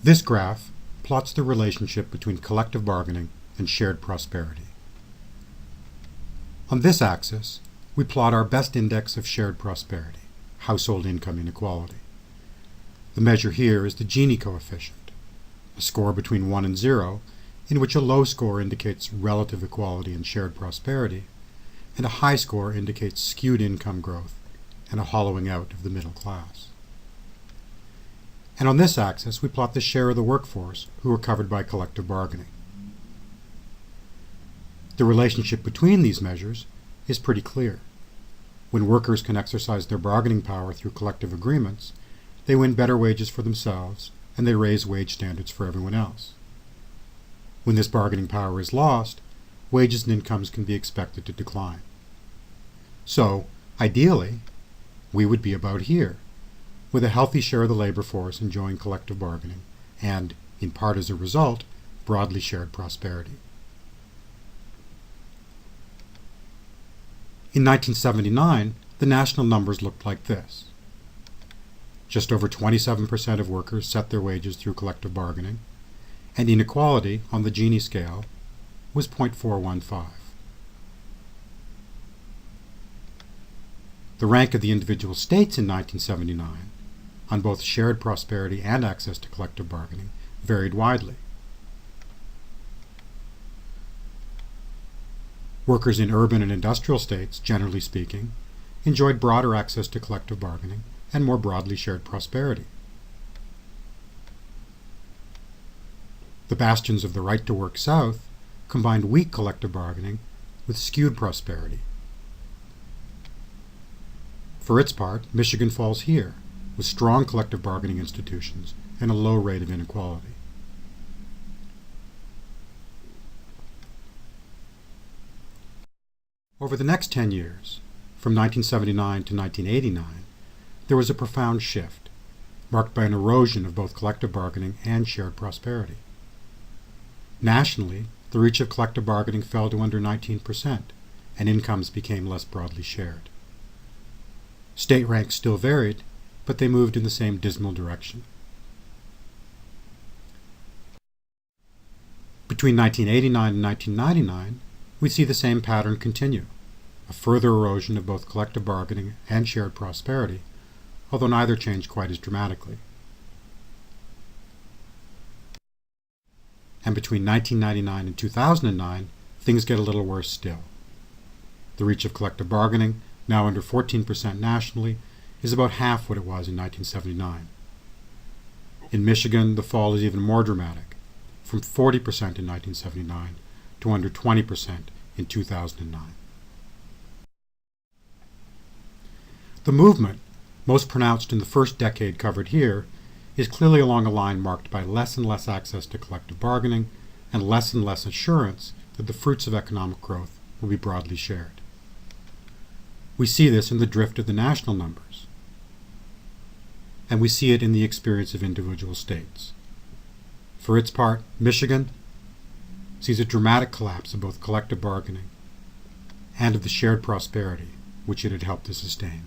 This graph plots the relationship between collective bargaining and shared prosperity. On this axis, we plot our best index of shared prosperity, household income inequality. The measure here is the Gini coefficient, a score between 1 and 0, in which a low score indicates relative equality and shared prosperity, and a high score indicates skewed income growth and a hollowing out of the middle class. And on this axis, we plot the share of the workforce who are covered by collective bargaining. The relationship between these measures is pretty clear. When workers can exercise their bargaining power through collective agreements, they win better wages for themselves and they raise wage standards for everyone else. When this bargaining power is lost, wages and incomes can be expected to decline. So, ideally, we would be about here, with a healthy share of the labor force enjoying collective bargaining and, in part as a result, broadly shared prosperity. In 1979, the national numbers looked like this. Just over 27% of workers set their wages through collective bargaining, and inequality on the Gini scale was 0.415. The rank of the individual states in 1979, on both shared prosperity and access to collective bargaining, varied widely. Workers in urban and industrial states, generally speaking, enjoyed broader access to collective bargaining and more broadly shared prosperity. The bastions of the right-to-work South combined weak collective bargaining with skewed prosperity. For its part, Michigan falls here, with strong collective bargaining institutions and a low rate of inequality. Over the next 10 years, from 1979 to 1989, there was a profound shift, marked by an erosion of both collective bargaining and shared prosperity. Nationally, the reach of collective bargaining fell to under 19%, and incomes became less broadly shared. State ranks still varied, but they moved in the same dismal direction. Between 1989 and 1999, we see the same pattern continue, a further erosion of both collective bargaining and shared prosperity, although neither changed quite as dramatically. And between 1999 and 2009, things get a little worse still. The reach of collective bargaining, now under 14% nationally, is about half what it was in 1979. In Michigan, the fall is even more dramatic, from 40% in 1979 to under 20% in 2009. The movement, most pronounced in the first decade covered here, is clearly along a line marked by less and less access to collective bargaining and less assurance that the fruits of economic growth will be broadly shared. We see this in the drift of the national numbers, and we see it in the experience of individual states. For its part, Michigan sees a dramatic collapse of both collective bargaining and of the shared prosperity which it had helped to sustain.